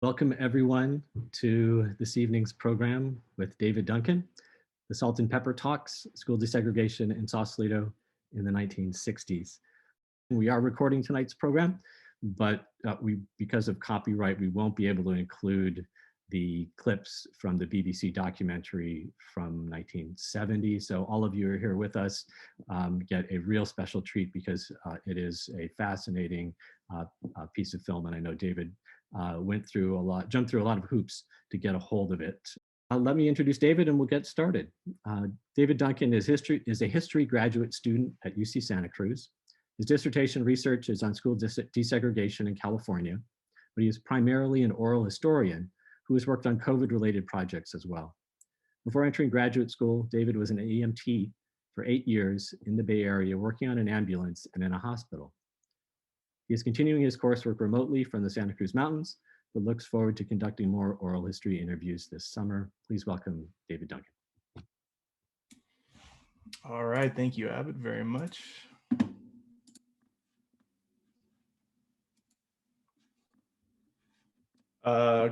Welcome everyone to this evening's program with David Duncan, the Salt and Pepper Talks, School Desegregation in Sausalito in the 1960s. We are recording tonight's program, but because of copyright, we won't be able to include the clips from the BBC documentary from 1970. So all of you are here with us get a real special treat because it is a fascinating piece of film. And I know David jumped through a lot of hoops to get a hold of it. Let me introduce David and we'll get started. David Duncan is a history graduate student at UC Santa Cruz. His dissertation research is on school desegregation in California, but he is primarily an oral historian who has worked on COVID-related projects as well. Before entering graduate school, David was an EMT for 8 years in the Bay Area, working on an ambulance and in a hospital. He is continuing his coursework remotely from the Santa Cruz Mountains, but looks forward to conducting more oral history interviews this summer. Please welcome David Duncan. All right, thank you, Abbott, very much.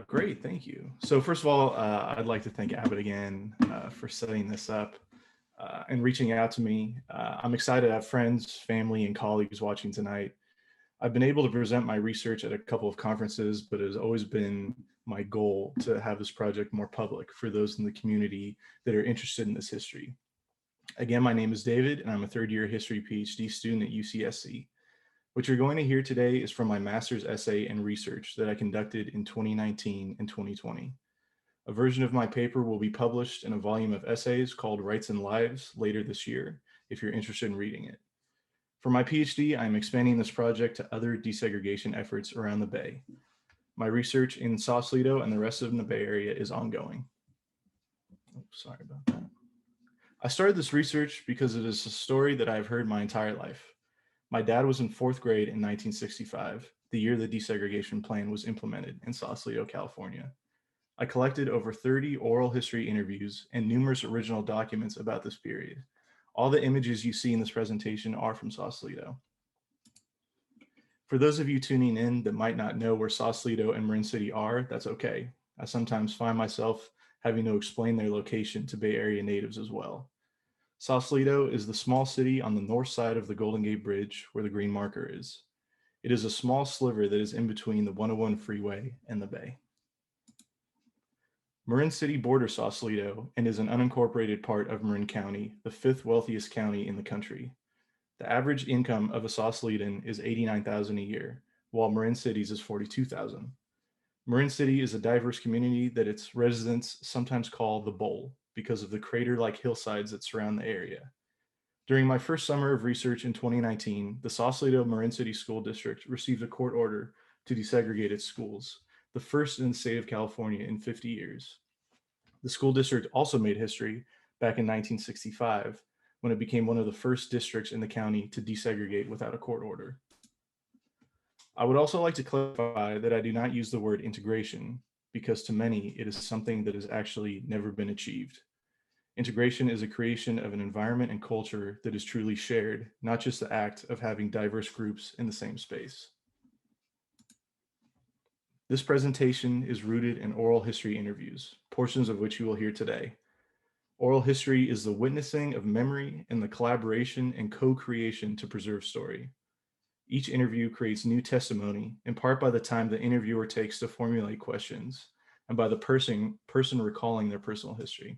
Great, thank you. So first of all, I'd like to thank Abbott again for setting this up and reaching out to me. I'm excited to have friends, family, and colleagues watching tonight. I've been able to present my research at a couple of conferences, but it has always been my goal to have this project more public for those in the community that are interested in this history. Again, my name is David, and I'm a third-year history PhD student at UCSC. What you're going to hear today is from my master's essay and research that I conducted in 2019 and 2020. A version of my paper will be published in a volume of essays called Rights and Lives later this year, if you're interested in reading it. For my PhD, I'm expanding this project to other desegregation efforts around the Bay. My research in Sausalito and the rest of the Bay Area is ongoing. Oh, sorry about that. I started this research because it is a story that I've heard my entire life. My dad was in 4th grade in 1965, the year the desegregation plan was implemented in Sausalito, California. I collected over 30 oral history interviews and numerous original documents about this period. All the images you see in this presentation are from Sausalito. For those of you tuning in that might not know where Sausalito and Marin City are, that's okay. I sometimes find myself having to explain their location to Bay Area natives as well. Sausalito is the small city on the north side of the Golden Gate Bridge where the green marker is. It is a small sliver that is in between the 101 freeway and the bay. Marin City borders Sausalito and is an unincorporated part of Marin County, the 5th wealthiest county in the country. The average income of a Sausalitan is $89,000 a year, while Marin City's is $42,000. Marin City is a diverse community that its residents sometimes call the Bowl because of the crater-like hillsides that surround the area. During my first summer of research in 2019, the Sausalito-Marin City School District received a court order to desegregate its schools, the first in the state of California in 50 years. The school district also made history back in 1965, when it became one of the first districts in the county to desegregate without a court order. I would also like to clarify that I do not use the word integration, because to many, it is something that has actually never been achieved. Integration is a creation of an environment and culture that is truly shared, not just the act of having diverse groups in the same space. This presentation is rooted in oral history interviews, portions of which you will hear today. Oral history is the witnessing of memory and the collaboration and co-creation to preserve story. Each interview creates new testimony, in part by the time the interviewer takes to formulate questions, and by the person recalling their personal history.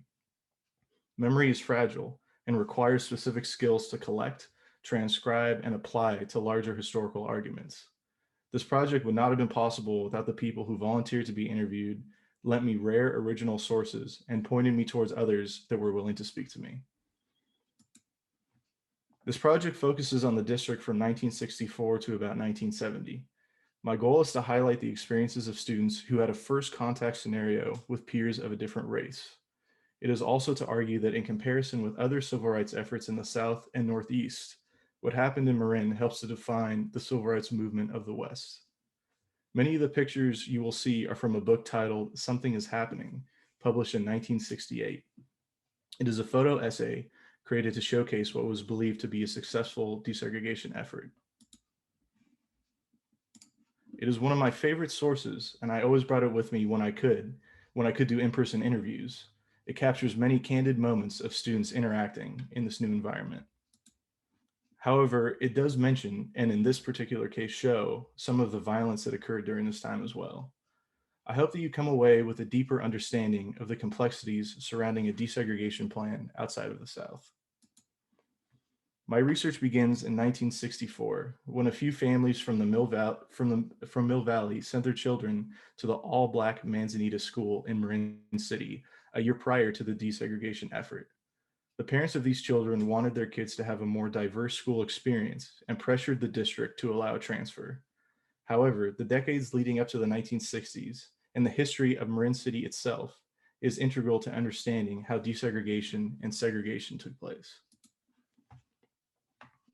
Memory is fragile and requires specific skills to collect, transcribe, and apply to larger historical arguments. This project would not have been possible without the people who volunteered to be interviewed, lent me rare original sources, and pointed me towards others that were willing to speak to me. This project focuses on the district from 1964 to about 1970. My goal is to highlight the experiences of students who had a first contact scenario with peers of a different race. It is also to argue that in comparison with other civil rights efforts in the South and Northeast, what happened in Marin helps to define the civil rights movement of the West. Many of the pictures you will see are from a book titled Something is Happening, published in 1968. It is a photo essay created to showcase what was believed to be a successful desegregation effort. It is one of my favorite sources, and I always brought it with me when I could do in-person interviews. It captures many candid moments of students interacting in this new environment. However, it does mention, and in this particular case show, some of the violence that occurred during this time as well. I hope that you come away with a deeper understanding of the complexities surrounding a desegregation plan outside of the South. My research begins in 1964, when a few families from Mill Valley sent their children to the all-Black Manzanita School in Marin City a year prior to the desegregation effort. The parents of these children wanted their kids to have a more diverse school experience and pressured the district to allow a transfer. However, the decades leading up to the 1960s and the history of Marin City itself is integral to understanding how desegregation and segregation took place.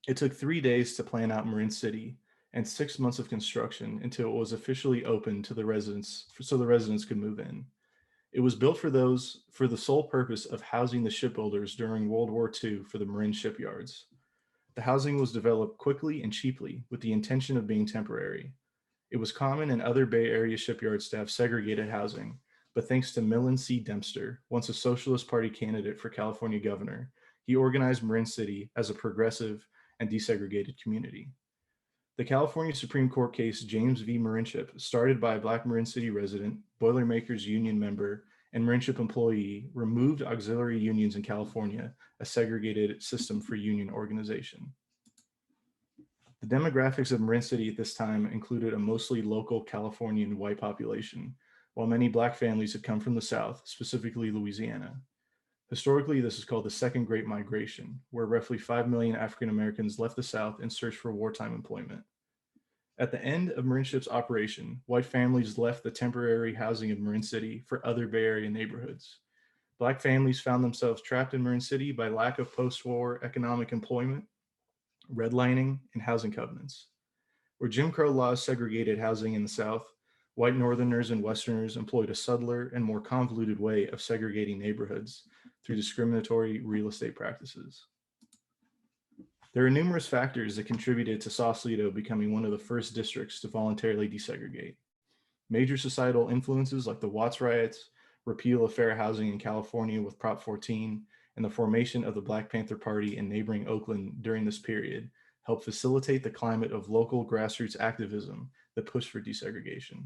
It took 3 days to plan out Marin City and 6 months of construction until it was officially open to the residents, so the residents could move in. It was built for the sole purpose of housing the shipbuilders during World War II for the Marin shipyards. The housing was developed quickly and cheaply with the intention of being temporary. It was common in other Bay Area shipyards to have segregated housing, but thanks to Millen C. Dempster, once a Socialist Party candidate for California governor, he organized Marin City as a progressive and desegregated community. The California Supreme Court case James v. Marinship, started by a Black Marin City resident, Boilermakers Union member, and Marinship employee, removed auxiliary unions in California, a segregated system for union organization. The demographics of Marin City at this time included a mostly local Californian white population, while many Black families had come from the South, specifically Louisiana. Historically, this is called the Second Great Migration, where roughly 5 million African Americans left the South in search for wartime employment. At the end of Marinship's operation, white families left the temporary housing of Marin City for other Bay Area neighborhoods. Black families found themselves trapped in Marin City by lack of post-war economic employment, redlining, and housing covenants. Where Jim Crow laws segregated housing in the South, white Northerners and Westerners employed a subtler and more convoluted way of segregating neighborhoods through discriminatory real estate practices. There are numerous factors that contributed to Sausalito becoming one of the first districts to voluntarily desegregate. Major societal influences like the Watts riots, repeal of fair housing in California with Prop 14, and the formation of the Black Panther Party in neighboring Oakland during this period helped facilitate the climate of local grassroots activism that pushed for desegregation.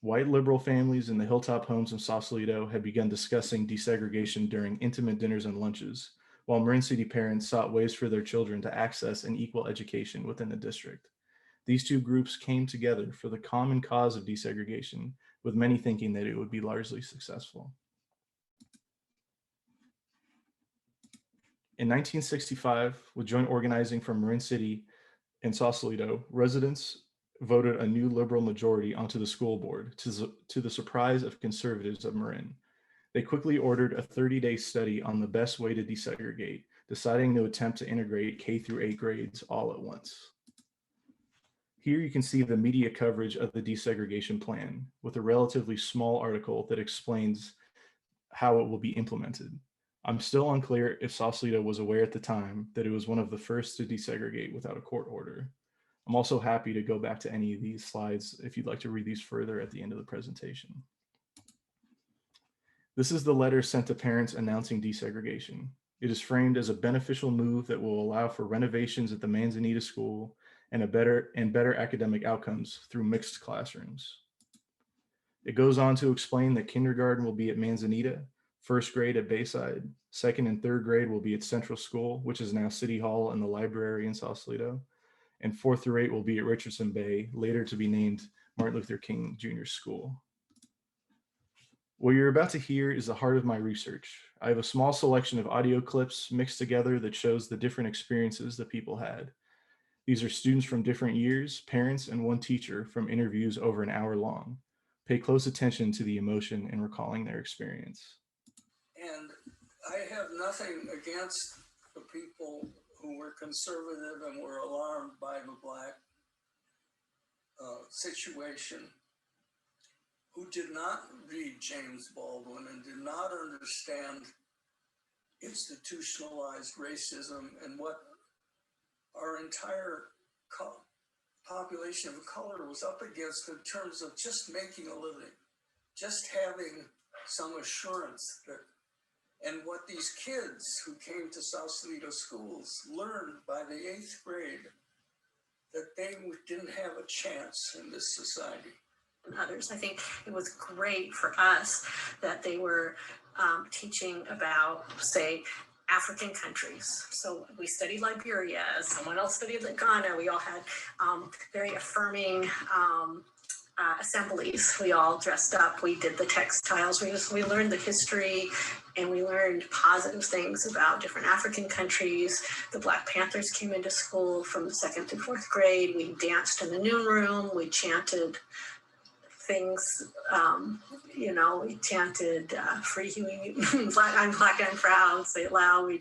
White liberal families in the hilltop homes in Sausalito had begun discussing desegregation during intimate dinners and lunches, while Marin City parents sought ways for their children to access an equal education within the district. These two groups came together for the common cause of desegregation, with many thinking that it would be largely successful. In 1965, with joint organizing from Marin City and Sausalito, residents voted a new liberal majority onto the school board, to the surprise of conservatives of Marin. They quickly ordered a 30-day study on the best way to desegregate, deciding to attempt to integrate K through 8 grades all at once. Here you can see the media coverage of the desegregation plan with a relatively small article that explains how it will be implemented. I'm still unclear if Sausalito was aware at the time that it was one of the first to desegregate without a court order. I'm also happy to go back to any of these slides if you'd like to read these further at the end of the presentation. This is the letter sent to parents announcing desegregation. It is framed as a beneficial move that will allow for renovations at the Manzanita School and better academic outcomes through mixed classrooms. It goes on to explain that kindergarten will be at Manzanita, first grade at Bayside, second and third grade will be at Central School, which is now City Hall and the library in Sausalito, and 4th through 8 will be at Richardson Bay, later to be named Martin Luther King Jr. School. What you're about to hear is the heart of my research. I have a small selection of audio clips mixed together that shows the different experiences that people had. These are students from different years, parents, and one teacher from interviews over an hour long. Pay close attention to the emotion in recalling their experience. And I have nothing against the people who were conservative and were alarmed by the Black situation, who did not read James Baldwin and did not understand institutionalized racism and what our entire population of color was up against in terms of just making a living, just having some assurance that, and what these kids who came to Sausalito schools learned by the 8th grade, that they didn't have a chance in this society. And others, I think it was great for us that they were teaching about, say, African countries. So we studied Liberia, someone else studied Ghana. We all had very affirming assemblies. We all dressed up. We did the textiles. We learned the history, and we learned positive things about different African countries. The Black Panthers came into school from the 2nd through 4th grade. We danced in the noon room. We chanted things, we chanted free Huey, I'm black, I'm proud, say it loud. We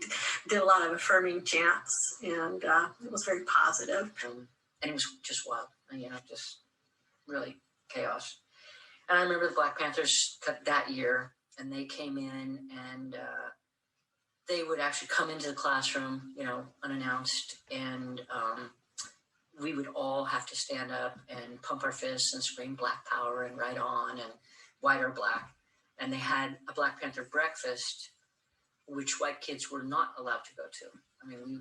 did a lot of affirming chants, and it was very positive. And it was just wild, just really chaos. And I remember the Black Panthers that year, and they came in, and they would actually come into the classroom, unannounced, and we would all have to stand up and pump our fists and scream Black Power and Right On and White or Black. And they had a Black Panther breakfast, which white kids were not allowed to go to.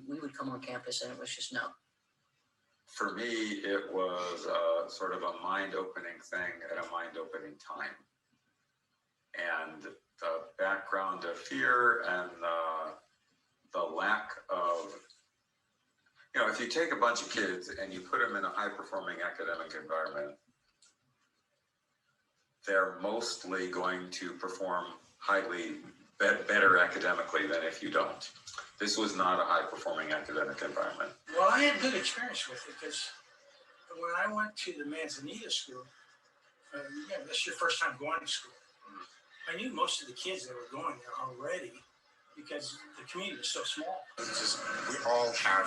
We would come on campus and it was just no. For me, it was sort of a mind-opening thing at a mind-opening time. And the background of fear and the lack of, if you take a bunch of kids and you put them in a high-performing academic environment, they're mostly going to perform better academically than if you don't. This was not a high-performing academic environment. Well, I had good experience with it because when I went to the Manzanita school, that's your first time going to school. I knew most of the kids that were going there already because the community was so small. We all have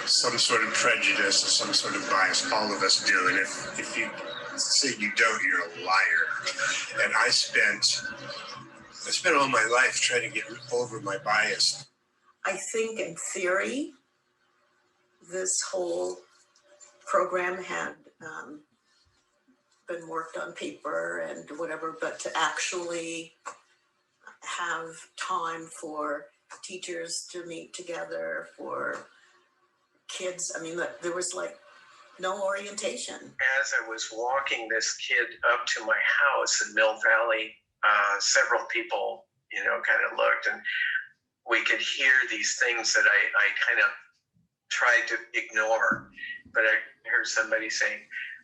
some sort of prejudice or some sort of bias. All of us do. And if you say you don't, you're a liar. And I spent all my life trying to get over my bias. I think in theory, this whole program had been worked on paper and whatever, but to actually have time for teachers to meet together, for kids, there was no orientation. As I was walking this kid up to my house in Mill Valley, several people, kind of looked, and we could hear these things that I kind of tried to ignore. But I heard somebody saying,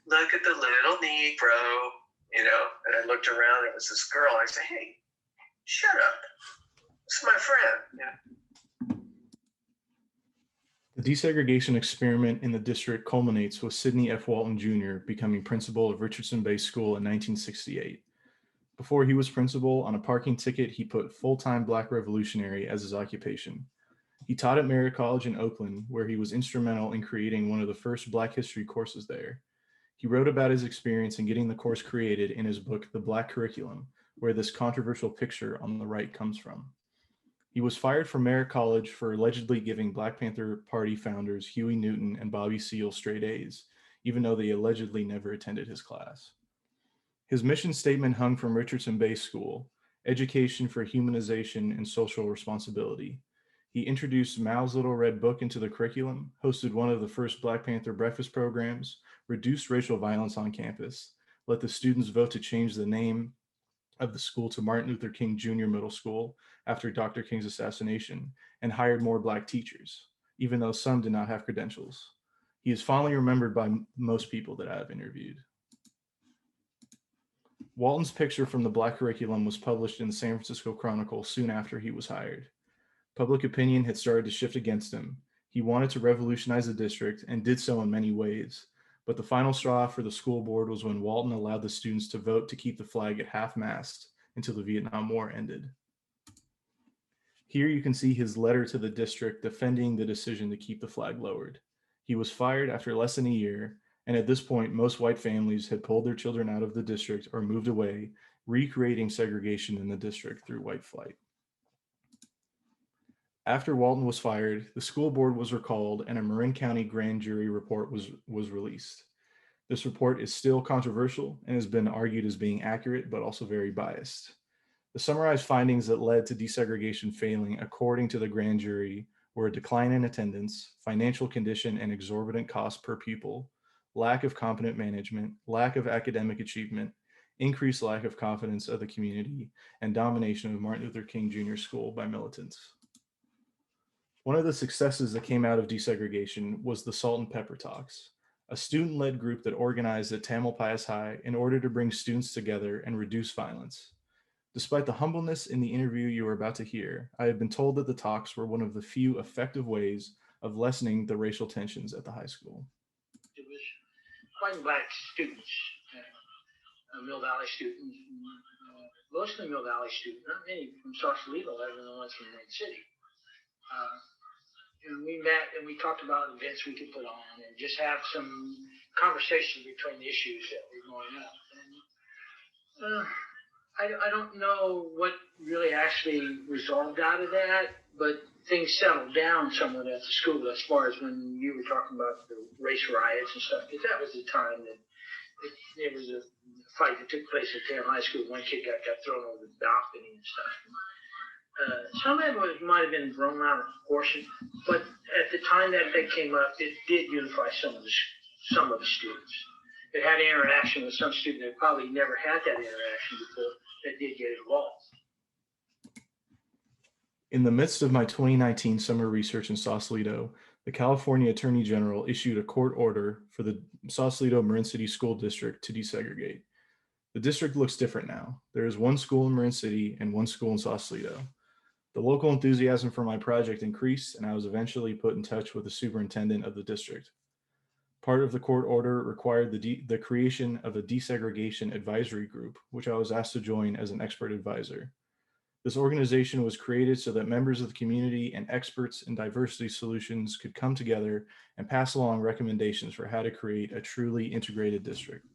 "Look at the little Negro," and I looked around, it was this girl. I said, "Hey, shut up. It's my friend." The desegregation experiment in the district culminates with Sidney F. Walton Jr. becoming principal of Richardson Bay School in 1968. Before he was principal, on a parking ticket, he put full-time Black revolutionary as his occupation. He taught at Merritt College in Oakland, where he was instrumental in creating one of the first Black history courses there. He wrote about his experience in getting the course created in his book, The Black Curriculum, where this controversial picture on the right comes from. He was fired from Merritt College for allegedly giving Black Panther Party founders Huey Newton and Bobby Seale straight A's, even though they allegedly never attended his class. His mission statement hung from Richardson Bay School, Education for Humanization and Social Responsibility. He introduced Mao's Little Red Book into the curriculum, hosted one of the first Black Panther breakfast programs, reduced racial violence on campus, let the students vote to change the name of the school to Martin Luther King Jr. Middle School after Dr. King's assassination, and hired more Black teachers, even though some did not have credentials. He is fondly remembered by most people that I have interviewed. Walton's picture from the Black curriculum was published in the San Francisco Chronicle soon after he was hired. Public opinion had started to shift against him. He wanted to revolutionize the district and did so in many ways, but the final straw for the school board was when Walton allowed the students to vote to keep the flag at half-mast until the Vietnam War ended. Here you can see his letter to the district defending the decision to keep the flag lowered. He was fired after less than a year, and at this point, most white families had pulled their children out of the district or moved away, recreating segregation in the district through white flight. After Walton was fired, the school board was recalled and a Marin County grand jury report was released. This report is still controversial and has been argued as being accurate, but also very biased. The summarized findings that led to desegregation failing, according to the grand jury, were a decline in attendance, financial condition and exorbitant cost per pupil, lack of competent management, lack of academic achievement, increased lack of confidence of the community, and domination of Martin Luther King Jr. School by militants. One of the successes that came out of desegregation was the Salt and Pepper Talks, a student-led group that organized at Tamalpais High in order to bring students together and reduce violence. Despite the humbleness in the interview you are about to hear, I have been told that the talks were one of the few effective ways of lessening the racial tensions at the high school. It was white and black students, Mill Valley students, mostly Mill Valley students, not many from Sausalito, other than the ones from Marin City. And we met and we talked about events we could put on and just have some conversation between the issues that were going up. And I don't know what really actually resolved out of that, but things settled down somewhat at the school as far as when you were talking about the race riots and stuff, because that was the time that there was a fight that took place at Taylor High School. One kid got thrown over the balcony and stuff. Some of it might have been thrown out of proportion, but at the time that came up, it did unify some of the students. It had interaction with some students that probably never had that interaction before that did get involved. In the midst of my 2019 summer research in Sausalito, the California Attorney General issued a court order for the Sausalito-Marin City School District to desegregate. The district looks different now. There is one school in Marin City and one school in Sausalito. The local enthusiasm for my project increased, and I was eventually put in touch with the superintendent of the district. Part of the court order required the creation of a desegregation advisory group, which I was asked to join as an expert advisor. This organization was created so that members of the community and experts in diversity solutions could come together and pass along recommendations for how to create a truly integrated district.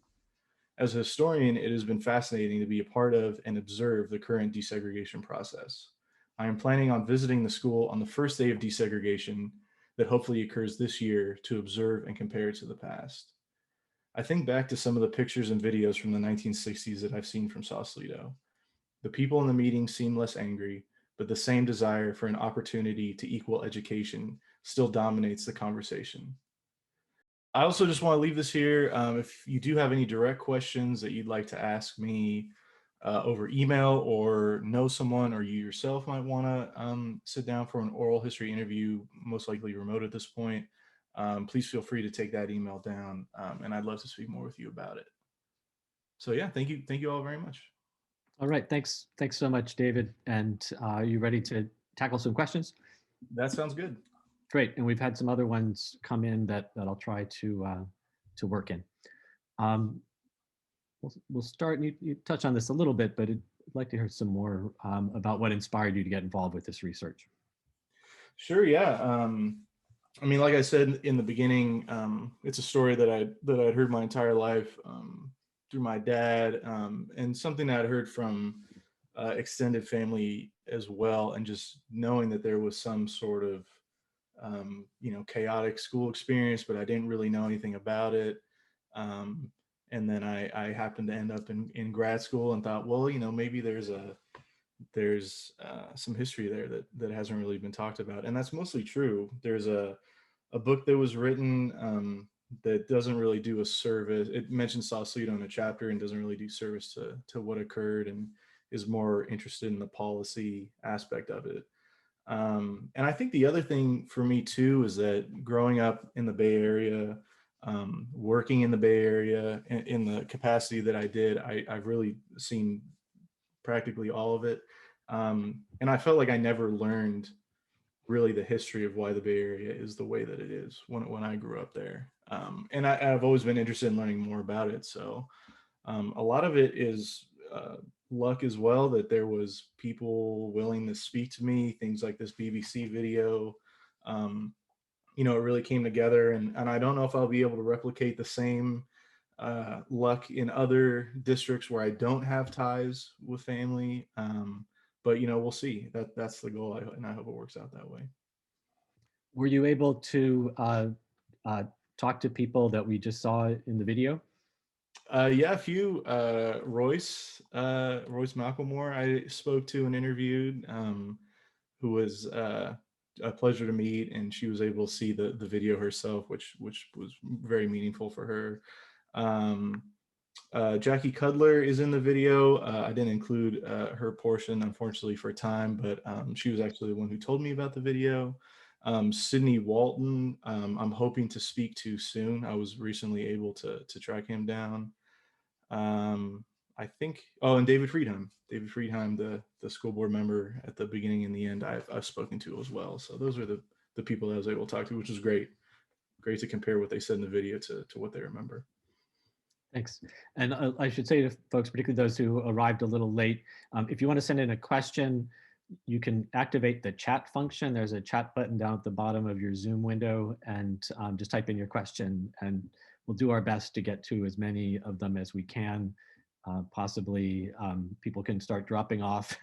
As a historian, it has been fascinating to be a part of and observe the current desegregation process. I am planning on visiting the school on the first day of desegregation that hopefully occurs this year to observe and compare to the past. I think back to some of the pictures and videos from the 1960s that I've seen from Sausalito. The people in the meeting seem less angry, but the same desire for an opportunity to equal education still dominates the conversation. I also just want to leave this here. If you do have any direct questions that you'd like to ask me over email, or know someone or you yourself might want to sit down for an oral history interview, most likely remote at this point, please feel free to take that email down, and I'd love to speak more with you about it. So yeah, thank you all very much. All right, thanks so much, David. And are you ready to tackle some questions? That sounds good. Great, and we've had some other ones come in that I'll try to work in. We'll start, and you touch on this a little bit, but I'd like to hear some more about what inspired you to get involved with this research. Sure, yeah. I mean, like I said in the beginning, it's a story that I'd heard my entire life through my dad, and something that I'd heard from extended family as well, and just knowing that there was some sort of chaotic school experience, but I didn't really know anything about it. And then I happened to end up in grad school and thought, well, maybe there's some history there that hasn't really been talked about. And that's mostly true. There's a book that was written that doesn't really do a service. It mentions Sausalito in a chapter and doesn't really do service to what occurred, and is more interested in the policy aspect of it. And I think the other thing for me too is that growing up in the Bay Area, working in the Bay Area in the capacity that I did, I've really seen practically all of it. And I felt like I never learned really the history of why the Bay Area is the way that it is when I grew up there. And I've always been interested in learning more about it. So a lot of it is luck as well, that there was people willing to speak to me, things like this BBC video. It really came together, and I don't know if I'll be able to replicate the same luck in other districts where I don't have ties with family. but we'll see. That's the goal, and I hope it works out that way. Were you able to talk to people that we just saw in the video? Yeah, a few. Royce Malcolmore, I spoke to and interviewed, who was a pleasure to meet, and she was able to see the video herself, which was very meaningful for her. Jackie Cudler is in the video. I didn't include her portion, unfortunately, for time, but she was actually the one who told me about the video. Sydney Walton, I'm hoping to speak to soon. I was recently able to track him down. I think, and David Friedheim, the school board member at the beginning and the end, I've spoken to as well. So those are the people that I was able to talk to, which is great to compare what they said in the video to what they remember. Thanks. And I should say to folks, particularly those who arrived a little late, if you want to send in a question, you can activate the chat function. There's a chat button down at the bottom of your Zoom window, and just type in your question, and we'll do our best to get to as many of them as we can. Possibly people can start dropping off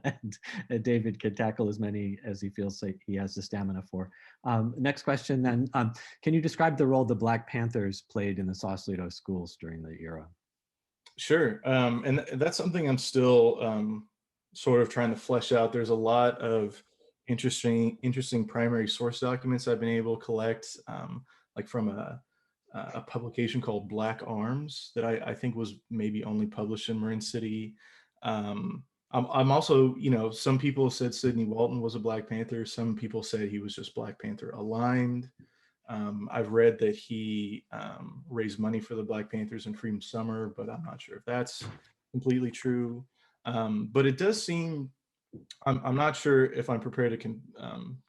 and David can tackle as many as he feels like he has the stamina for. Next question then, can you describe the role the Black Panthers played in the Sausalito schools during the era? Sure, and that's something I'm still sort of trying to flesh out. There's a lot of interesting primary source documents I've been able to collect, like from a publication called Black Arms that I think was maybe only published in Marin City. I'm also, some people said Sydney Walton was a Black Panther. Some people said he was just Black Panther aligned. I've read that he raised money for the Black Panthers in Freedom Summer, but I'm not sure if that's completely true. But it does seem, I'm not sure if I'm prepared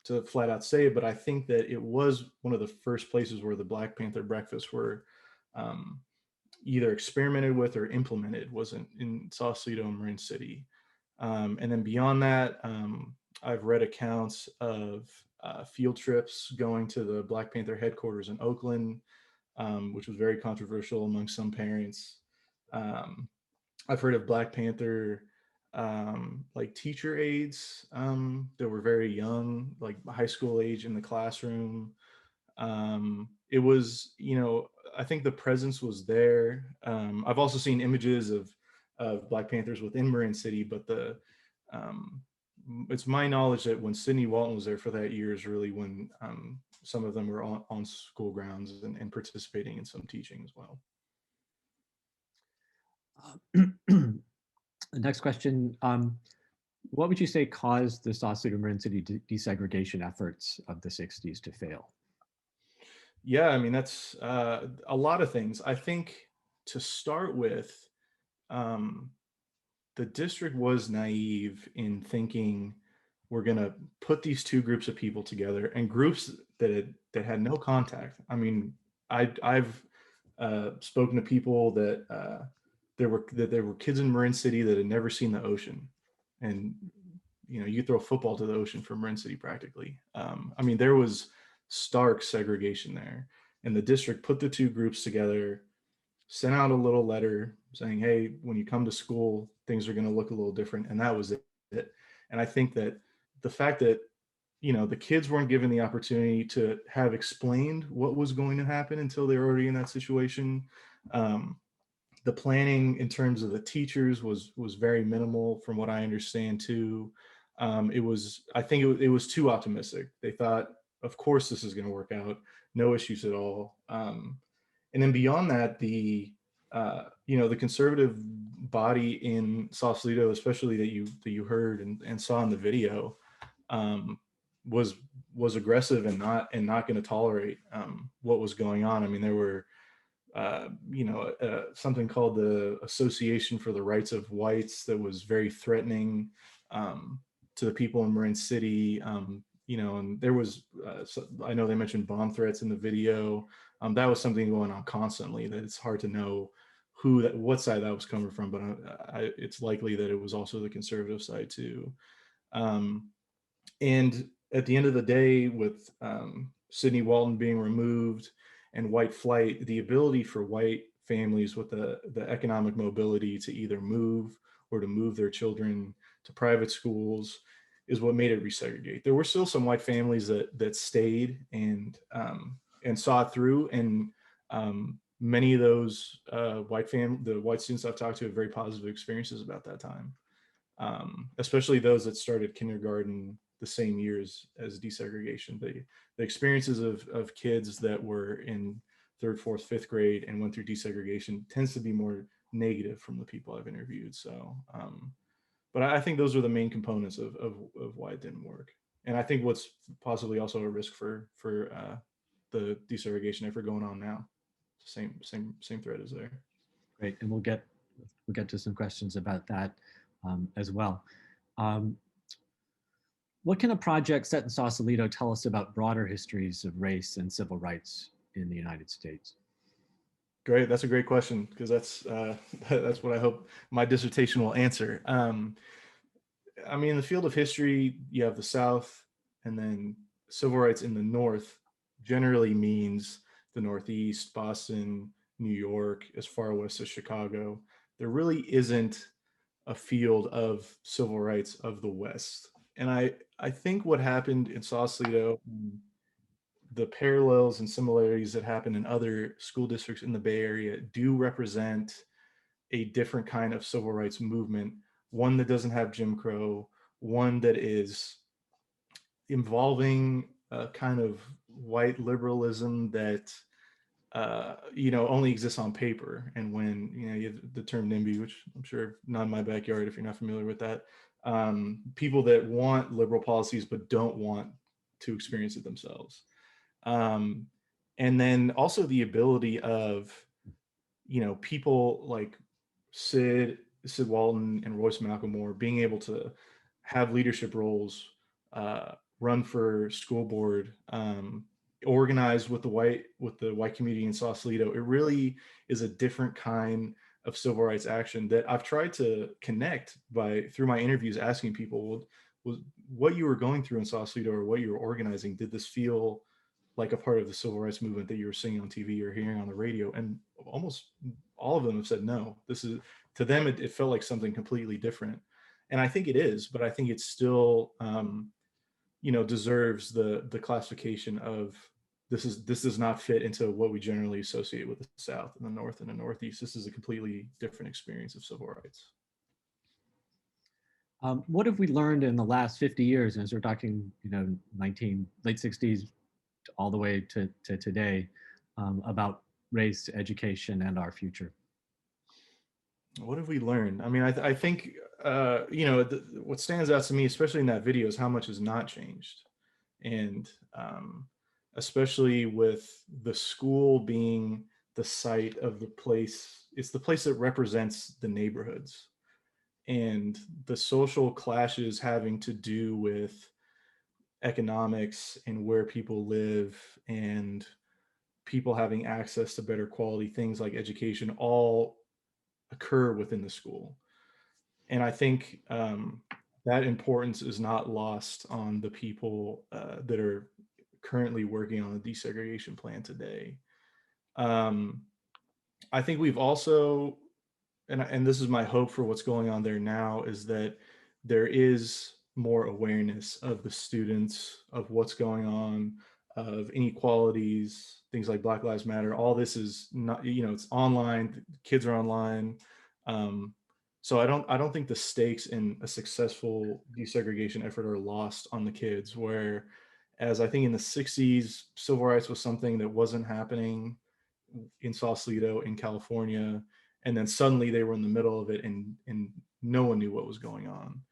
to flat out say it, but I think that it was one of the first places where the Black Panther breakfasts were either experimented with or implemented, was in Sausalito and Marin City. And then beyond that, I've read accounts of field trips going to the Black Panther headquarters in Oakland, which was very controversial among some parents. I've heard of Black Panther like teacher aides that were very young, like high school age, in the classroom. It was, I think the presence was there. I've also seen images of Black Panthers within Marin City, but it's my knowledge that when Sydney Walton was there for that year is really when some of them were on school grounds and participating in some teaching as well. The next question, what would you say caused the Sausalito-Marin City desegregation efforts of the 60s to fail? Yeah, I mean, that's a lot of things. I think to start with, the district was naive in thinking we're going to put these two groups of people together, and groups that had no contact. I mean, I've spoken to people that there were kids in Marin City that had never seen the ocean, and you throw a football to the ocean from Marin City practically. I mean, there was stark segregation there, and the district put the two groups together, sent out a little letter saying, hey, when you come to school, things are going to look a little different, and that was it. And I think that the fact that the kids weren't given the opportunity to have explained what was going to happen until they were already in that situation. The planning in terms of the teachers was very minimal, from what I understand too. I think it was too optimistic. They thought, of course, this is going to work out, no issues at all. And then beyond that, the conservative body in Sausalito, especially that you heard and saw in the video, was aggressive and not going to tolerate what was going on. I mean, there were something called the Association for the Rights of Whites that was very threatening to the people in Marin City. And there was, I know they mentioned bomb threats in the video. That was something going on constantly, that it's hard to know what side that was coming from, but it's likely that it was also the conservative side too. And at the end of the day, with Sydney Walton being removed and white flight, the ability for white families with the economic mobility to either move or to move their children to private schools is what made it resegregate. There were still some white families that stayed and saw it through, and many of those the white students I've talked to have very positive experiences about that time, especially those that started kindergarten the same years as desegregation. The experiences of kids that were in 3rd, 4th, 5th grade and went through desegregation tends to be more negative from the people I've interviewed. So, but I think those are the main components of why it didn't work. And I think what's possibly also a risk for the desegregation effort going on now. Same thread is there. Great, and we'll get to some questions about that as well. What can a project set in Sausalito tell us about broader histories of race and civil rights in the United States? Great, that's a great question, because that's what I hope my dissertation will answer. I mean, in the field of history, you have the South, and then civil rights in the North generally means the Northeast, Boston, New York, as far west as Chicago. There really isn't a field of civil rights of the West. And I think what happened in Sausalito, the parallels and similarities that happen in other school districts in the Bay Area do represent a different kind of civil rights movement, one that doesn't have Jim Crow, one that is involving a kind of white liberalism that only exists on paper. And when you have the term NIMBY, which I'm sure not in my backyard if you're not familiar with that, people that want liberal policies but don't want to experience it themselves. And then also the ability of people like Sid Walton and Royce McElmore being able to have leadership roles, run for school board, organized with the white community in Sausalito. It really is a different kind of civil rights action that I've tried to connect through my interviews, asking people, was what you were going through in Sausalito or what you were organizing, did this feel like a part of the civil rights movement that you were seeing on TV or hearing on the radio? And almost all of them have said no. To them, it felt like something completely different. And I think it is, but I think it's still deserves the classification of this does not fit into what we generally associate with the South and the North and the Northeast. This is a completely different experience of civil rights. What have we learned in the last 50 years, as we're talking, late 60s all the way to today, about race, education, and our future? What have we learned? I mean, I think, what stands out to me, especially in that video, is how much has not changed. And especially with the school being the site of the place, it's the place that represents the neighborhoods. And the social clashes having to do with economics and where people live and people having access to better quality things like education all occur within the school. And I think that importance is not lost on the people that are currently working on the desegregation plan today. I think we've also, and this is my hope for what's going on there now, is that there is more awareness of the students, of what's going on, of inequalities, things like Black Lives Matter. All this is not, it's online, kids are online. So I don't think the stakes in a successful desegregation effort are lost on the kids, whereas I think in the 60s, civil rights was something that wasn't happening in Sausalito, in California, and then suddenly they were in the middle of it and no one knew what was going on.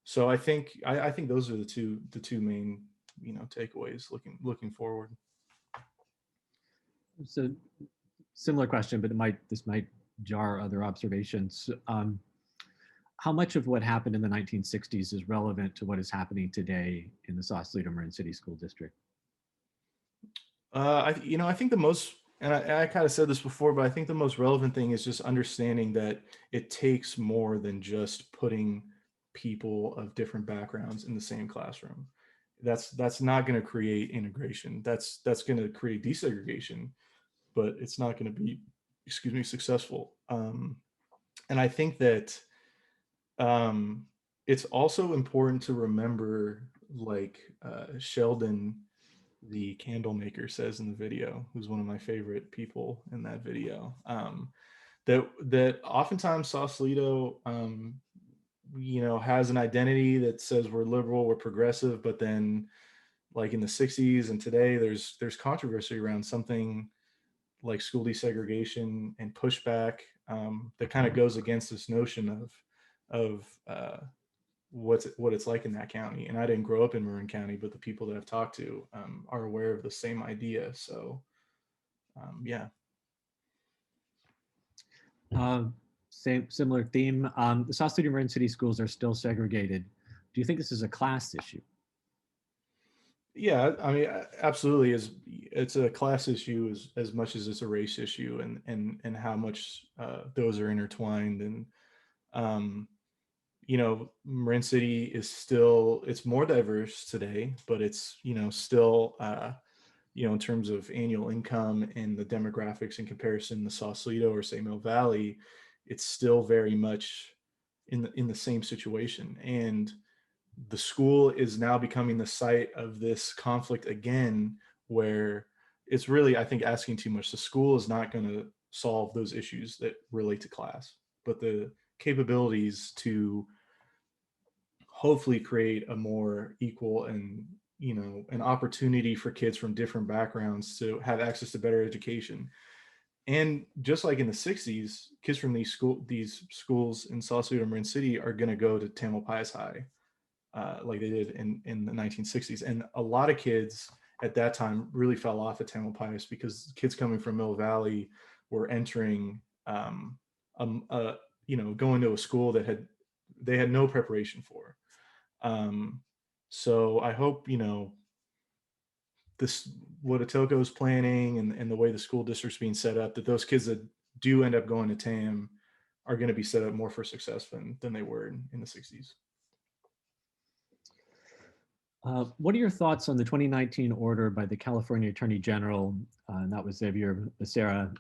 So I think those are the two main takeaways looking forward. So similar question, but this might jar other observations. How much of what happened in the 1960s is relevant to what is happening today in the Sausalito-Marin City School District? I think the most, and I kind of said this before, but I think the most relevant thing is just understanding that it takes more than just putting people of different backgrounds in the same classroom. That's not going to create integration. That's going to create desegregation, but it's not going to be, successful. And I think that it's also important to remember, like Sheldon, the candle maker, says in the video, who's one of my favorite people in that video, that oftentimes Sausalito, has an identity that says we're liberal, we're progressive, but then like in the 60s and today, there's controversy around something like school desegregation and pushback, that kind of goes against this notion of what it's like in that county. And I didn't grow up in Marin County, but the people that I've talked to are aware of the same idea. So yeah. Similar theme. The Sausalito-Marin City schools are still segregated. Do you think this is a class issue? Yeah, I mean, absolutely. It's a class issue as much as it's a race issue, and how much those are intertwined. And Marin City is still, it's more diverse today, but it's still in terms of annual income and the demographics in comparison to Sausalito or say Mill Valley, it's still very much in the same situation. And the school is now becoming the site of this conflict again, where it's really, I think, asking too much. The school is not going to solve those issues that relate to class, but the capabilities to hopefully create a more equal and an opportunity for kids from different backgrounds to have access to better education. And just like in the 60s, kids from these schools in Sausalito-Marin City are going to go to Tamalpais High, like they did in the 1960s. And a lot of kids at that time really fell off at Tamalpais because kids coming from Mill Valley were entering, going to a school that they had no preparation for. So I hope, what Atoka is planning and the way the school district's being set up, that those kids that do end up going to TAM are going to be set up more for success than they were in the 60s. What are your thoughts on the 2019 order by the California Attorney General, and that was Xavier Becerra,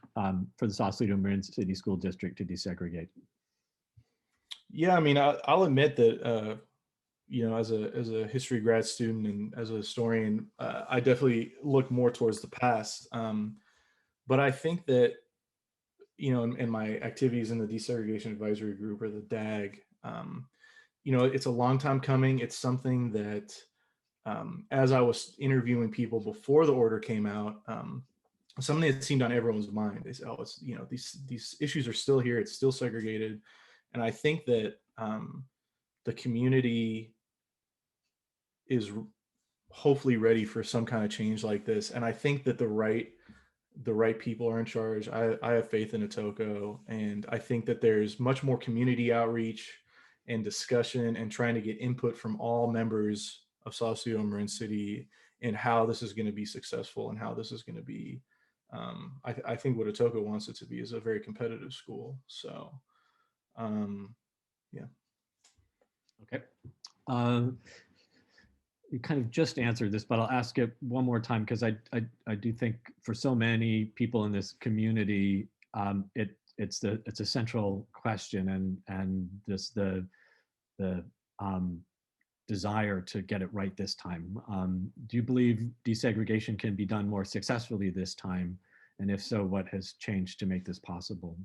for the Sausalito-Marin City School District to desegregate? Yeah, I mean, I'll admit that, as a history grad student and as a historian, I definitely look more towards the past. But I think that, in my activities in the Desegregation Advisory Group, or the DAG, it's a long time coming. It's something that, as I was interviewing people before the order came out, something that seemed on everyone's mind. They said, "Oh, it's these issues are still here. It's still segregated," and I think that the community is hopefully ready for some kind of change like this. And I think that the right people are in charge. I have faith in Atoka, and I think that there's much more community outreach and discussion and trying to get input from all members of Sausalito-Marin City and how this is going to be successful and how this is going to be. I think what Atoka wants it to be is a very competitive school. So, yeah. Okay. You kind of just answered this, but I'll ask it one more time, because I do think for so many people in this community, it's a central question, and just the desire to get it right this time. Do you believe desegregation can be done more successfully this time? And if so, what has changed to make this possible?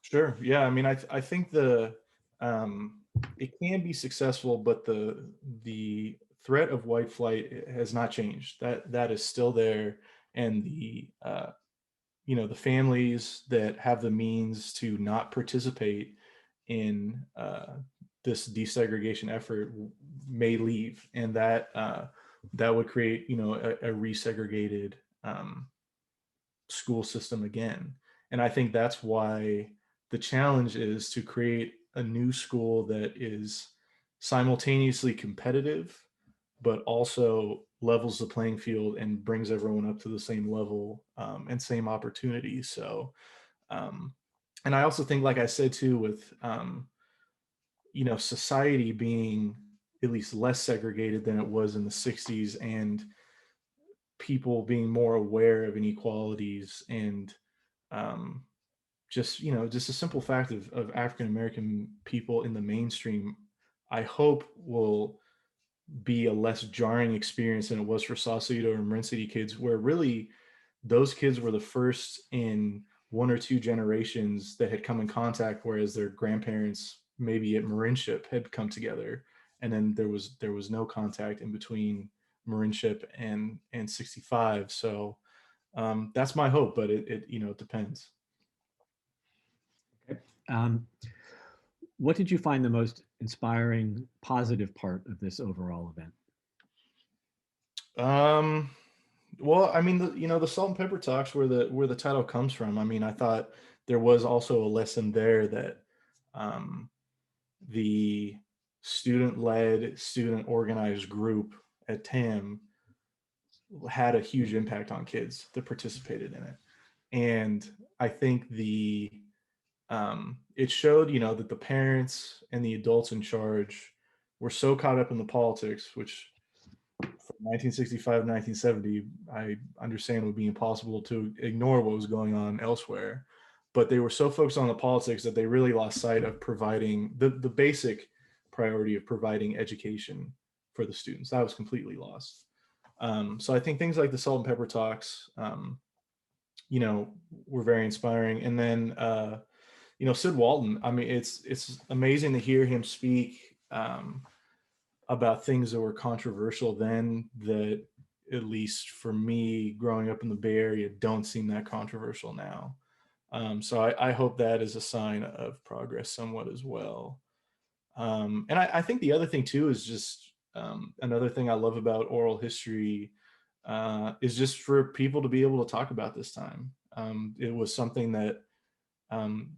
Sure. Yeah. I mean, I think it can be successful, but the threat of white flight has not changed. That is still there, and the families that have the means to not participate in this desegregation effort may leave, and that would create a resegregated school system again. And I think that's why the challenge is to create a new school that is simultaneously competitive, but also levels the playing field and brings everyone up to the same level and same opportunities. So, and I also think, like I said too, with society being at least less segregated than it was in the 60s, and people being more aware of inequalities and just, just a simple fact of African American people in the mainstream, I hope will be a less jarring experience than it was for Sausalito or Marin City kids, where really those kids were the first in one or two generations that had come in contact, whereas their grandparents maybe at Marinship had come together, and then there was no contact in between Marinship and 65. So that's my hope, but it depends. Okay. What did you find the most inspiring, positive part of this overall event? Well, I mean, the Salt and Pepper Talks, where the title comes from. I mean, I thought there was also a lesson there that the student-led, student-organized group at TAM had a huge impact on kids that participated in it. And I think it showed, that the parents and the adults in charge were so caught up in the politics, which from 1965 to 1970, I understand would be impossible to ignore what was going on elsewhere. But they were so focused on the politics that they really lost sight of providing the basic priority of providing education for the students. That was completely lost. So I think things like the Salt and Pepper Talks, were very inspiring. And then, Sid Walton, I mean, it's amazing to hear him speak about things that were controversial then, that at least for me growing up in the Bay Area don't seem that controversial now. So I hope that is a sign of progress somewhat as well. And I think the other thing too is just another thing I love about oral history is just for people to be able to talk about this time. It was something that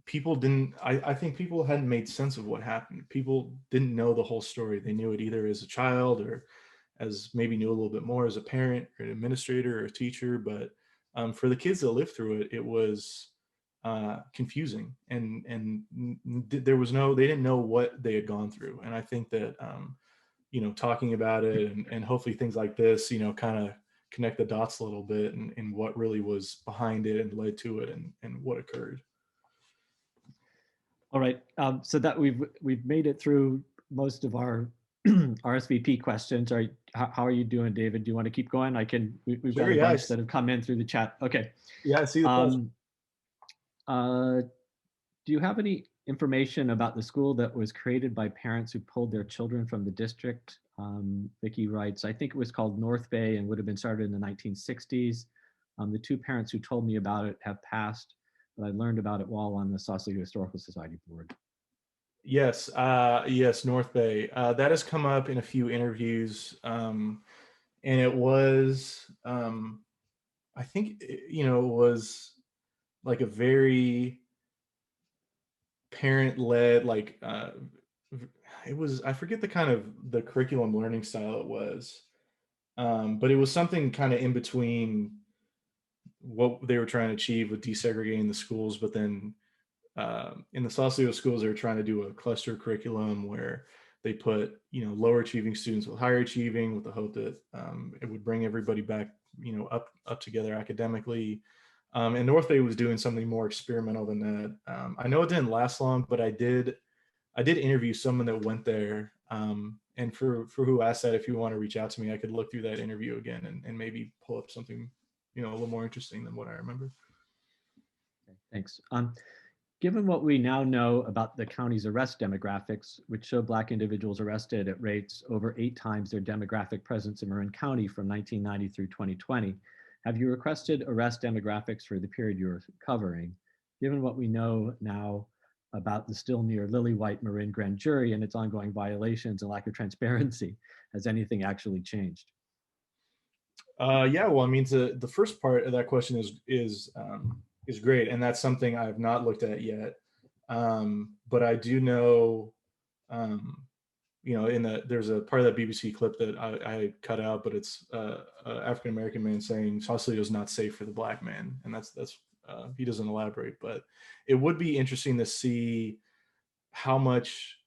people didn't, I think people hadn't made sense of what happened. People didn't know the whole story. They knew it either as a child or as maybe knew a little bit more as a parent or an administrator or a teacher. But for the kids that lived through it, it was confusing, and there was they didn't know what they had gone through. And I think that, talking about it and hopefully things like this, kind of connect the dots a little bit and what really was behind it and led to it and what occurred. All right, so that we've made it through most of our RSVP questions. How are you doing, David? Do you want to keep going? We've got a bunch that have come in through the chat. Okay. Yeah, I see the question. Do you have any information about the school that was created by parents who pulled their children from the district? Vicky writes, I think it was called North Bay and would have been started in the 1960s. The two parents who told me about it have passed, but I learned about it while on the Sausalito Historical Society board. Yes, yes, North Bay. That has come up in a few interviews, and it was, I think, it was like a very parent-led, like it was, I forget the curriculum learning style it was, but it was something kind of in between what they were trying to achieve with desegregating the schools, but then in the Sausalito schools, they were trying to do a cluster curriculum where they put, lower achieving students with higher achieving, with the hope that it would bring everybody back, up together academically. And North Bay was doing something more experimental than that. I know it didn't last long, but I did interview someone that went there. And for who asked that, if you want to reach out to me, I could look through that interview again and maybe pull up something, a little more interesting than what I remember. Okay, thanks. Given what we now know about the county's arrest demographics, which show Black individuals arrested at rates over 8 times their demographic presence in Marin County from 1990 through 2020, have you requested arrest demographics for the period you're covering? Given what we know now about the still near lily white Marin grand jury and its ongoing violations and lack of transparency, has anything actually changed? Yeah, well, I mean, the first part of that question is great, and that's something I've not looked at yet. But I do know, there's a part of that BBC clip that I cut out, but it's an African American man saying Sausalito is not safe for the Black man, and that's he doesn't elaborate, but it would be interesting to see how much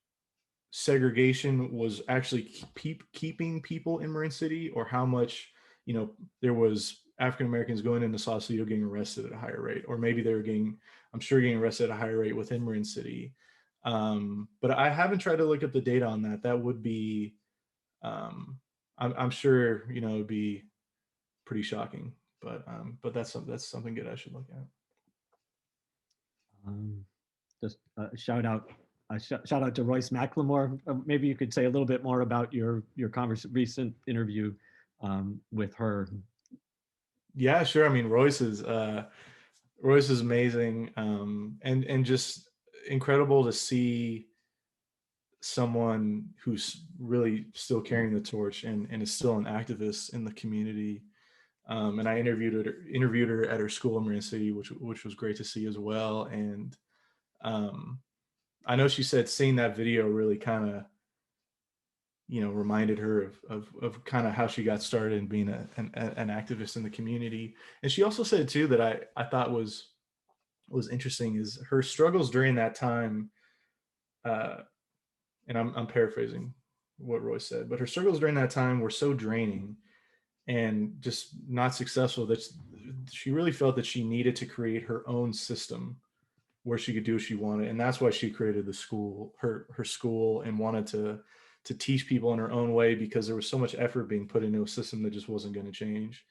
segregation was actually keeping people in Marin City, or how much there was African Americans going into Sausalito getting arrested at a higher rate, or maybe they were getting, I'm sure, getting arrested at a higher rate within Marin City. But I haven't tried to look up the data on that. That would be, I'm sure, you know, it'd be pretty shocking. But that's something good I should look at. Just shout out to Royce McLemore. Maybe you could say a little bit more about your recent interview with her. Yeah, sure. I mean, Royce is amazing, and just incredible to see someone who's really still carrying the torch and is still an activist in the community. And I interviewed her at her school in Marin City, which was great to see as well. And I know she said seeing that video really kind of, you know, reminded her of kind of how she got started in being an activist in the community. And she also said too that I thought was interesting is her struggles during that time. And I'm paraphrasing what Roy said, but her struggles during that time were so draining and just not successful that she really felt that she needed to create her own system where she could do what she wanted. And that's why she created the school, her school, and wanted to teach people in her own way, because there was so much effort being put into a system that just wasn't going to change.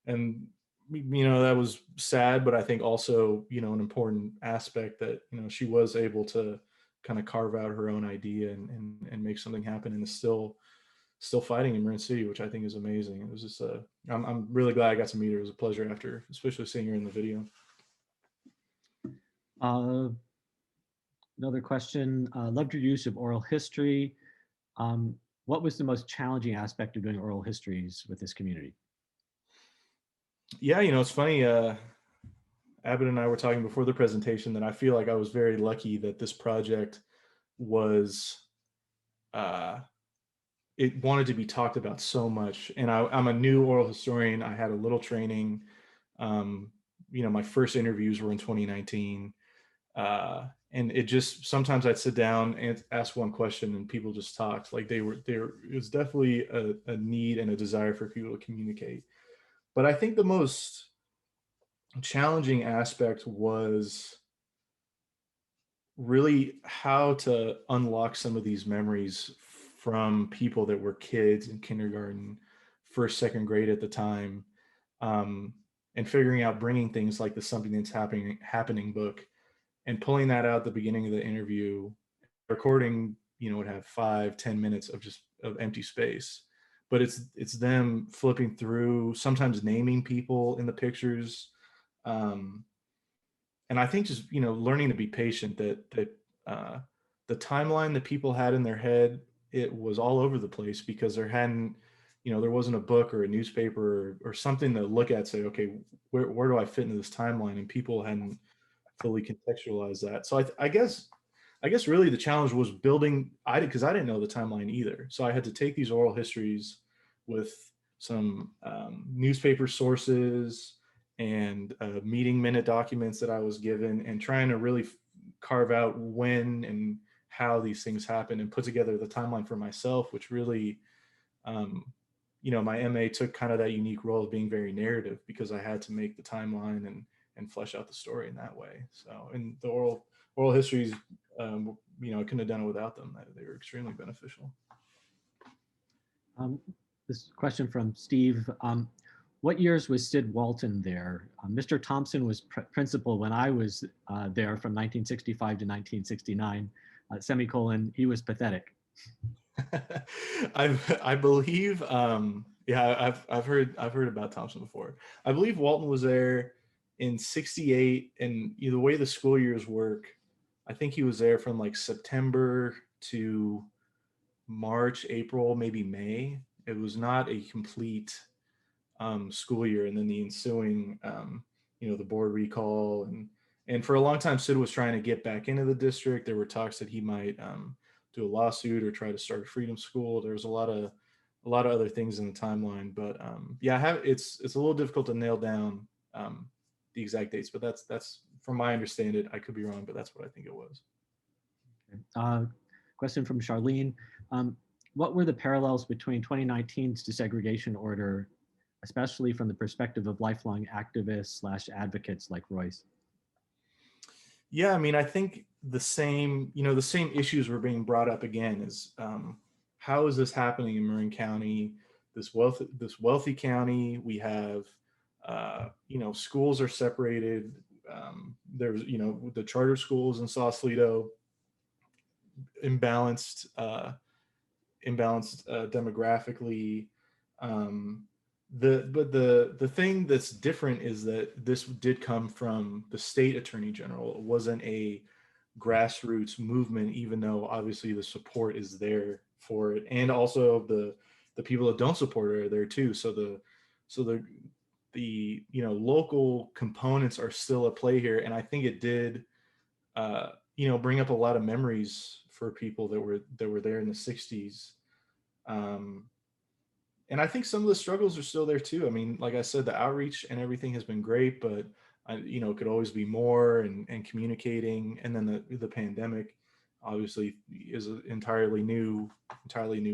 And, you know, that was sad, but I think also, you know, an important aspect that, you know, she was able to kind of carve out her own idea and make something happen, and is still fighting in Marin City, which I think is amazing. It was just I'm really glad I got to meet her. It was a pleasure after, especially seeing her in the video. Another question, loved your use of oral history. What was the most challenging aspect of doing oral histories with this community? Yeah, you know, it's funny. Abbott and I were talking before the presentation that I feel like I was very lucky that this project was, it wanted to be talked about so much. And I'm a new oral historian. I had a little training. You know, my first interviews were in 2019. And it just, sometimes I'd sit down and ask one question and people just talked. Like it was definitely a need and a desire for people to communicate. But I think the most challenging aspect was really how to unlock some of these memories from people that were kids in kindergarten, first, second grade at the time, and figuring out bringing things like the Something That's Happening book and pulling that out at the beginning of the interview. Recording, you know, would have 5-10 minutes of empty space, but it's them flipping through, sometimes naming people in the pictures. And I think just, you know, learning to be patient, that the timeline that people had in their head, it was all over the place because there wasn't a book or a newspaper or something to look at, say, okay, where do I fit into this timeline? And people hadn't fully contextualized that. So I guess really the challenge was building, because I didn't know the timeline either. So I had to take these oral histories with some newspaper sources and meeting minute documents that I was given, and trying to really carve out when and how these things happen and put together the timeline for myself, which really, you know, my MA took kind of that unique role of being very narrative, because I had to make the timeline and flesh out the story in that way. So, and the oral histories, you know, I couldn't have done it without them. They were extremely beneficial. This question from Steve. What years was Sid Walton there? Mr. Thompson was principal when I was there from 1965 to 1969, semicolon, he was pathetic. I believe, yeah, I've heard about Thompson before. I believe Walton was there in 68, and the way the school years work, I think he was there from like September to March, April, maybe May. It was not a complete school year. And then the ensuing, you know, the board recall, and for a long time, Sid was trying to get back into the district. There were talks that he might do a lawsuit or try to start a freedom school. There was a lot of other things in the timeline, but yeah, it's a little difficult to nail down the exact dates, but that's from my understanding. I could be wrong, but that's what I think it was. Okay. Question from Charlene. What were the parallels between 2019's desegregation order especially from the perspective of lifelong activists / advocates like Royce? Yeah, I mean, I think the same issues were being brought up again is how is this happening in Marin County, this wealthy county? We have, schools are separated. There's, the charter schools in Sausalito, imbalanced demographically. The thing that's different is that this did come from the state attorney general. It wasn't a grassroots movement, even though obviously the support is there for it, and also the people that don't support it are there too. So the local components are still at play here, and I think it did bring up a lot of memories for people that were there in the 60s. And I think some of the struggles are still there too. I mean, like I said, the outreach and everything has been great, but it could always be more, and communicating. And then the pandemic obviously is an entirely new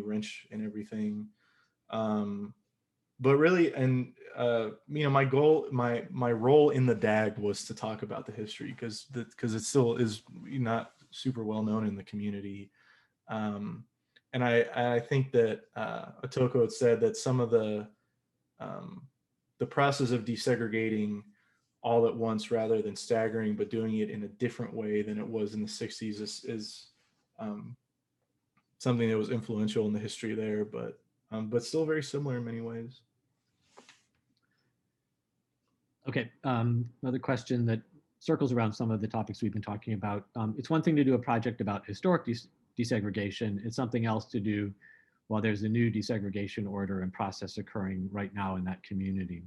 wrench in everything. But really, and my role in the DAG was to talk about the history, because it still is not super well known in the community. And I think that Otoko had said that some of the process of desegregating all at once rather than staggering, but doing it in a different way than it was in the 60s is something that was influential in the history there, but still very similar in many ways. Okay, another question that circles around some of the topics we've been talking about. It's one thing to do a project about historic desegregation. It's something else to do while there's a new desegregation order and process occurring right now in that community.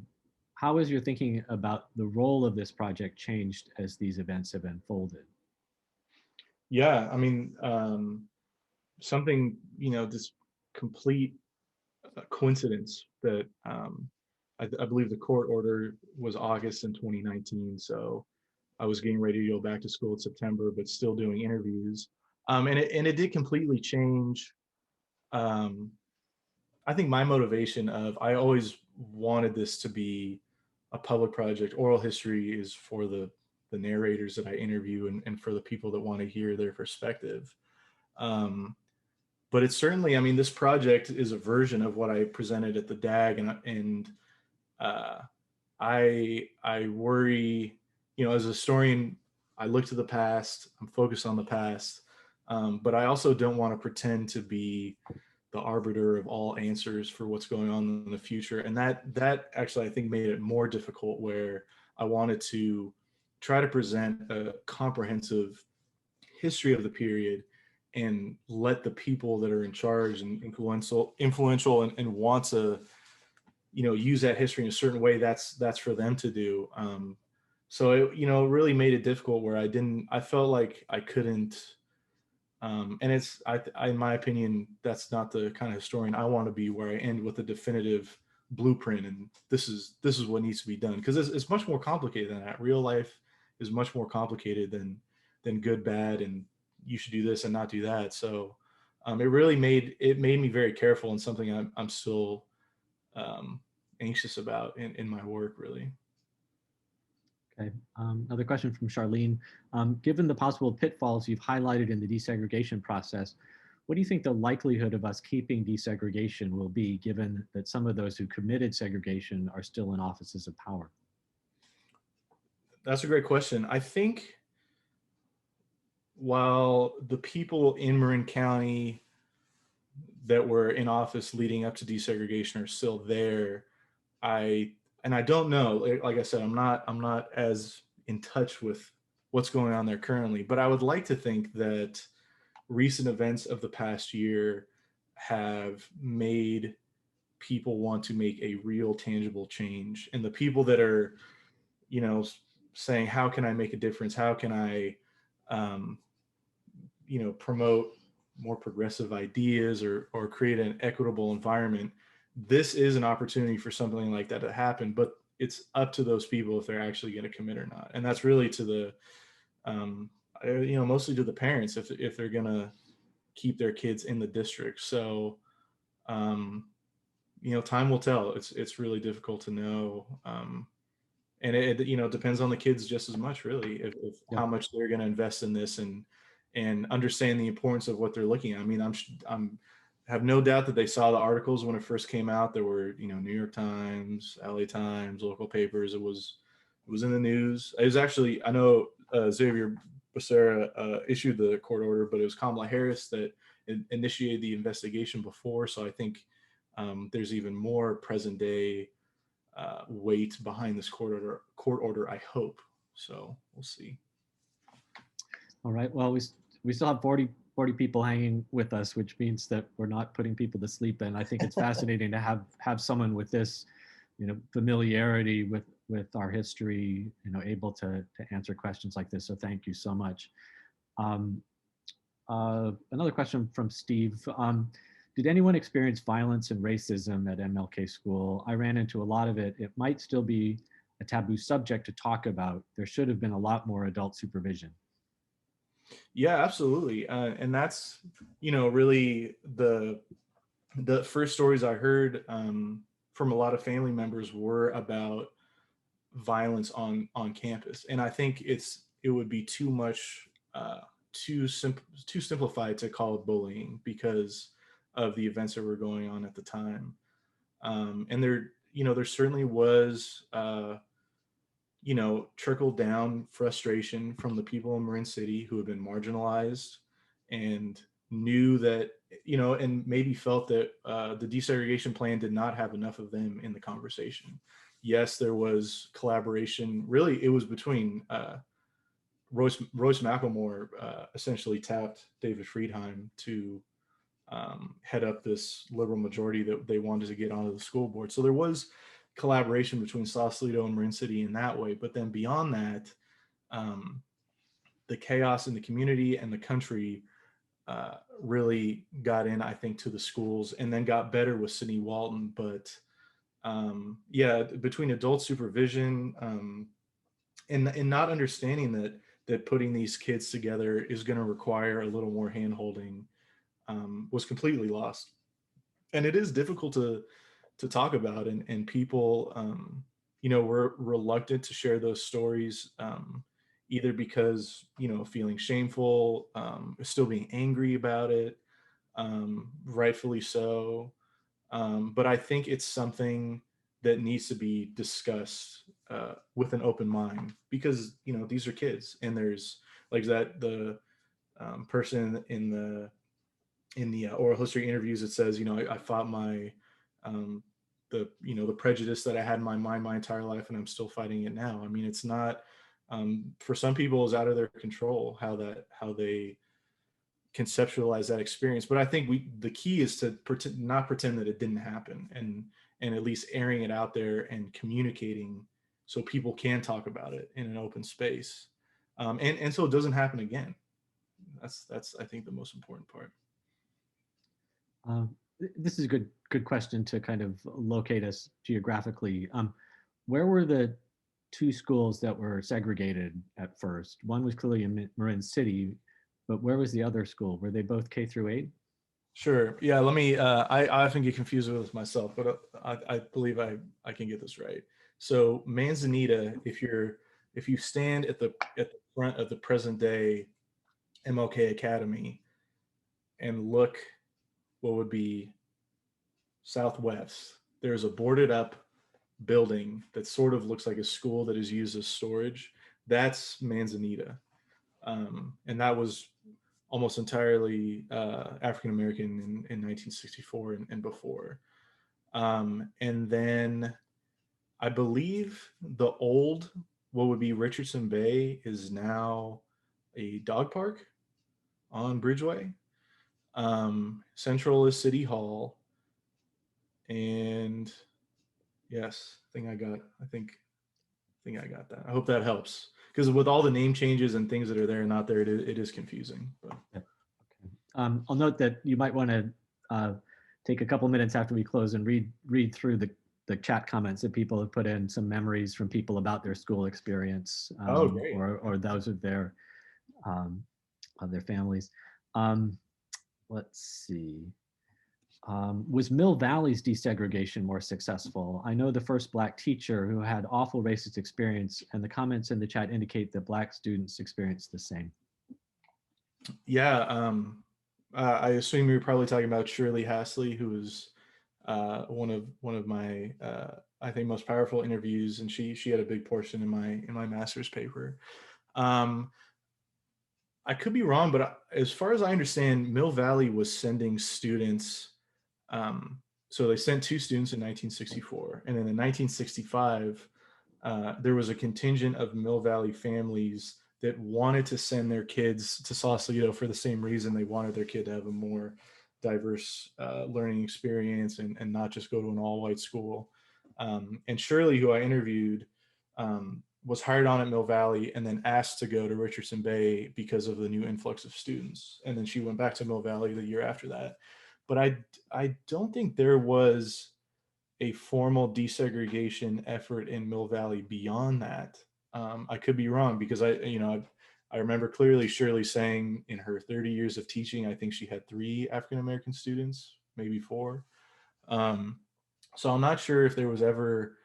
How has your thinking about the role of this project changed as these events have unfolded? Yeah, I mean, something, this complete coincidence that I believe the court order was August in 2019. So I was getting ready to go back to school in September, but still doing interviews. And it did completely change. I think my motivation of, I always wanted this to be a public project. Oral history is for the narrators that I interview, and for the people that want to hear their perspective. But it's certainly, I mean, this project is a version of what I presented at the DAG, and I worry, as a historian, I look to the past, I'm focused on the past, but I also don't want to pretend to be the arbiter of all answers for what's going on in the future. And that actually, I think, made it more difficult, where I wanted to try to present a comprehensive history of the period and let the people that are in charge and influential and want to, use that history in a certain way, that's for them to do. So it, really made it difficult, where I felt like I couldn't, and it's, in my opinion, that's not the kind of historian I want to be, where I end with a definitive blueprint and this is what needs to be done, because it's much more complicated than that. Real life is much more complicated than good, bad, and you should do this and not do that. So it really made me very careful, and something I'm still anxious about in my work, really. Okay, another question from Charlene. Given the possible pitfalls you've highlighted in the desegregation process, what do you think the likelihood of us keeping desegregation will be, given that some of those who committed segregation are still in offices of power? That's a great question. I think while the people in Marin County that were in office leading up to desegregation are still there, I don't know, like I said, I'm not as in touch with what's going on there currently, but I would like to think that recent events of the past year have made people want to make a real tangible change. And the people that are, saying, how can I make a difference? How can I, promote more progressive ideas or create an equitable environment? This is an opportunity for something like that to happen, but it's up to those people if they're actually going to commit or not. And that's really to the, mostly to the parents, if they're going to keep their kids in the district. So, time will tell. It's really difficult to know. And it depends on the kids just as much, really, if Yeah. how much they're going to invest in this and understand the importance of what they're looking at. I mean, I'm have no doubt that they saw the articles when it first came out. There were, New York Times, LA Times, local papers. It was in the news. It was actually, I know Xavier Becerra issued the court order, but it was Kamala Harris that initiated the investigation before. So I think there's even more present day weight behind this court order, I hope. So we'll see. All right. Well, we still have 40 people hanging with us, which means that we're not putting people to sleep. And I think it's fascinating to have someone with this, familiarity with our history, able to answer questions like this. So thank you so much. Another question from Steve. Did anyone experience violence and racism at MLK School? I ran into a lot of it. It might still be a taboo subject to talk about. There should have been a lot more adult supervision. Yeah, absolutely. And that's, really the first stories I heard from a lot of family members were about violence on campus. And I think it would be too much, too simplified to call it bullying because of the events that were going on at the time. And there certainly was, trickle down frustration from the people in Marin City who have been marginalized and knew that, and maybe felt that the desegregation plan did not have enough of them in the conversation. Yes, there was collaboration. Really, it was between Royce McElmore essentially tapped David Friedheim to head up this liberal majority that they wanted to get onto the school board. So there was collaboration between Sausalito and Marin City in that way. But then beyond that, the chaos in the community and the country really got in, I think, to the schools and then got better with Sidney Walton. But between adult supervision and not understanding that putting these kids together is going to require a little more handholding was completely lost. And it is difficult to talk about, and people were reluctant to share those stories, either because feeling shameful, still being angry about it, rightfully so. But I think it's something that needs to be discussed with an open mind, because these are kids, and there's like that the person in the oral history interviews, it says, I fought my the prejudice that I had in my mind my entire life, and I'm still fighting it now. I mean, it's not for some people it's out of their control how they conceptualize that experience. But I think the key is to not pretend that it didn't happen, and at least airing it out there and communicating so people can talk about it in an open space, and so it doesn't happen again. That's I think the most important part. This is a good question to kind of locate us geographically. Where were the two schools that were segregated at first? One was clearly in Marin City, but where was the other school? Were they both K through 8? Sure. Yeah. Let me. I often get confused with this myself, but I believe I can get this right. So Manzanita, if you stand at the front of the present day MLK Academy and look what would be southwest, there's a boarded up building that sort of looks like a school that is used as storage. That's Manzanita, and that was almost entirely African American in 1964 and before. And then I believe the old, what would be Richardson Bay, is now a dog park on Bridgeway. Central is City Hall. And yes, I think I got that. I hope that helps, because with all the name changes and things that are there and not there, it is confusing. But. Yeah. Okay. I'll note that you might want to take a couple minutes after we close and read through the chat comments that people have put in, some memories from people about their school experience, Great. or those of their families. Let's see. Was Mill Valley's desegregation more successful? I know the first Black teacher who had awful racist experience, and the comments in the chat indicate that Black students experienced the same. Yeah, I assume you're probably talking about Shirley Hasley, who was one of my I think most powerful interviews, and she had a big portion in my master's paper. I could be wrong, but as far as I understand, Mill Valley was sending students. So they sent 2 students in 1964, and then in 1965, there was a contingent of Mill Valley families that wanted to send their kids to Sausalito for the same reason. They wanted their kid to have a more diverse learning experience and not just go to an all-white school. And Shirley, who I interviewed, was hired on at Mill Valley and then asked to go to Richardson Bay because of the new influx of students. And then she went back to Mill Valley the year after that. But I don't think there was a formal desegregation effort in Mill Valley beyond that. I could be wrong, because I remember clearly Shirley saying in her 30 years of teaching, I think she had 3 African-American students, maybe 4. So I'm not sure if there was ever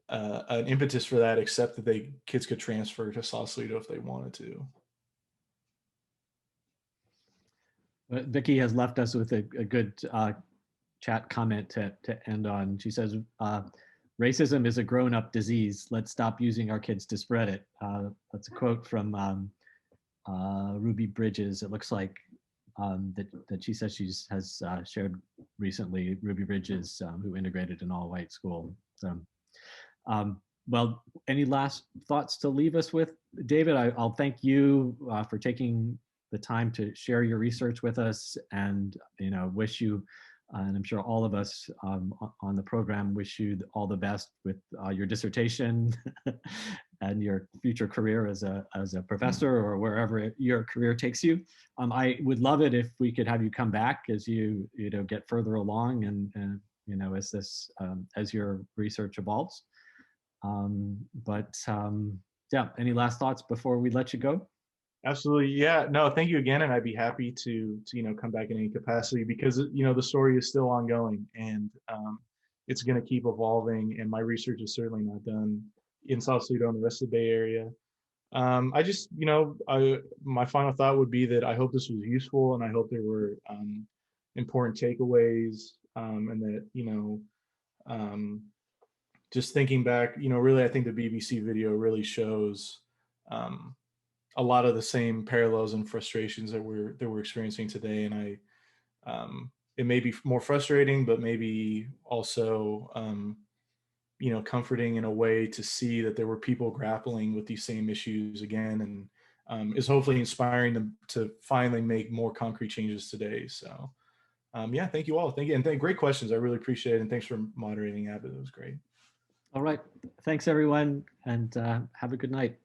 an impetus for that, except that kids could transfer to Sausalito if they wanted to. Vicki has left us with a good chat comment to end on. She says, racism is a grown-up disease. Let's stop using our kids to spread it. That's a quote from Ruby Bridges. It looks like that she says she has shared recently. Ruby Bridges, who integrated an all-white school. So, well, any last thoughts to leave us with? David, I'll thank you for taking the time to share your research with us, and wish you, and I'm sure all of us on the program wish you all the best with your dissertation and your future career as a professor, or wherever your career takes you. I would love it if we could have you come back as you get further along, and as this as your research evolves. Yeah, any last thoughts before we let you go? Absolutely. Yeah, no, thank you again. And I'd be happy to come back in any capacity, because, the story is still ongoing, and it's going to keep evolving. And my research is certainly not done in Sausalito and the rest of the Bay Area. I just, my final thought would be that I hope this was useful, and I hope there were important takeaways, and that, just thinking back, really, I think the BBC video really shows a lot of the same parallels and frustrations that we're experiencing today. And it may be more frustrating, but maybe also, comforting in a way to see that there were people grappling with these same issues again, and is hopefully inspiring them to finally make more concrete changes today. So, yeah, thank you all. Thank you. And great questions. I really appreciate it. And thanks for moderating, Abbott. It was great. All right. Thanks, everyone. And have a good night.